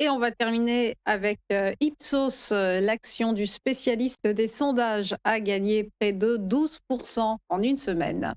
Et on va terminer avec Ipsos. L'action du spécialiste des sondages a gagné près de 12% en une semaine.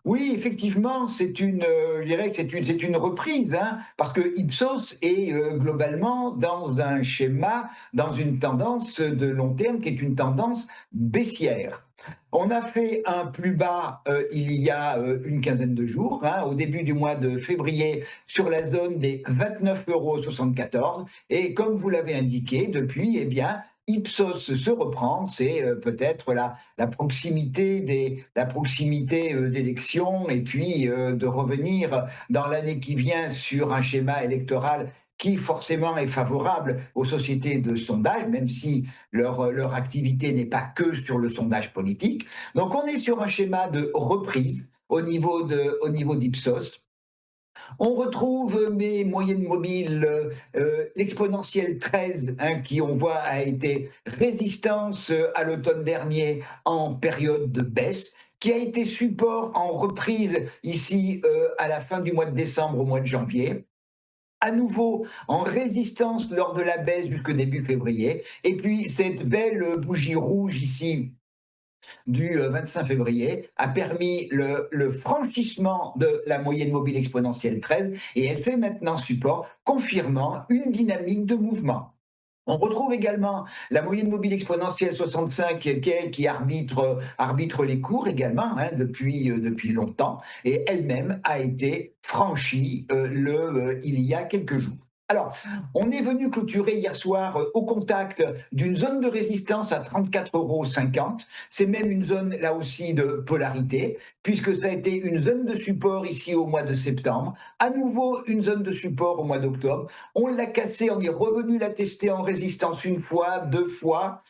Oui, effectivement, je dirais que c'est une reprise, hein, parce que Ipsos est globalement dans un schéma, dans une tendance de long terme qui est une tendance baissière. On a fait un plus bas il y a une quinzaine de jours, hein, au début du mois de février, sur la zone des 29,74 €. Et comme vous l'avez indiqué, depuis, eh bien, Ipsos se reprend, c'est peut-être la proximité d'élections et puis de revenir dans l'année qui vient sur un schéma électoral qui forcément est favorable aux sociétés de sondage, même si leur activité n'est pas que sur le sondage politique. Donc on est sur un schéma de reprise au niveau d'Ipsos. On retrouve mes moyennes mobiles, l'exponentielle 13, hein, qui on voit a été résistance à l'automne dernier en période de baisse, qui a été support en reprise ici à la fin du mois de décembre au mois de janvier, à nouveau en résistance lors de la baisse jusque début février, et puis cette belle bougie rouge ici du 25 février a permis le franchissement de la moyenne mobile exponentielle 13, et elle fait maintenant support, confirmant une dynamique de mouvement. On retrouve également la moyenne mobile exponentielle 65 qui arbitre les cours également, hein, depuis longtemps, et elle-même a été franchie il y a quelques jours. Alors, on est venu clôturer hier soir au contact d'une zone de résistance à 34,50 €. C'est même une zone là aussi de polarité, puisque ça a été une zone de support ici au mois de septembre, à nouveau une zone de support au mois d'octobre. On l'a cassé, on est revenu la tester en résistance une fois, deux fois,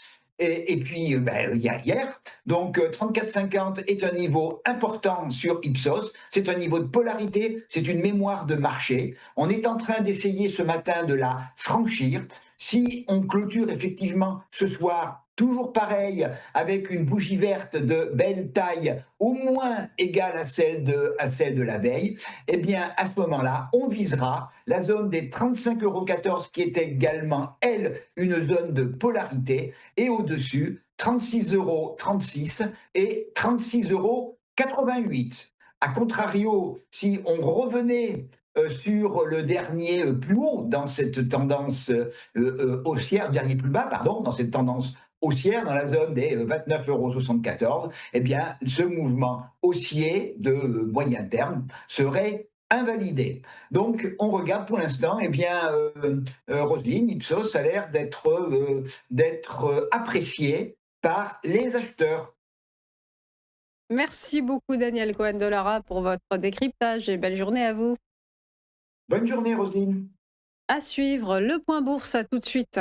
et puis hier. Donc 34,50 est un niveau important sur Ipsos, c'est un niveau de polarité, c'est une mémoire de marché. On est en train d'essayer ce matin de la franchir. Si on clôture effectivement ce soir, toujours pareil, avec une bougie verte de belle taille, au moins égale à celle de la veille, eh bien, à ce moment-là, on visera la zone des 35,14 € qui est également, elle, une zone de polarité, et au-dessus, 36,36 € et 36,88 €. A contrario, si on revenait sur le dernier plus haut dans cette tendance haussière, dernier plus bas, pardon, dans cette tendance haussière, dans la zone des 29,74 €, eh bien, ce mouvement haussier de moyen terme serait invalidé. Donc, on regarde pour l'instant, eh bien, Roselyne, Ipsos a l'air d'être apprécié par les acheteurs. Merci beaucoup Daniel Cohen-Delara pour votre décryptage et belle journée à vous. Bonne journée, Roselyne. À suivre le point bourse, à tout de suite.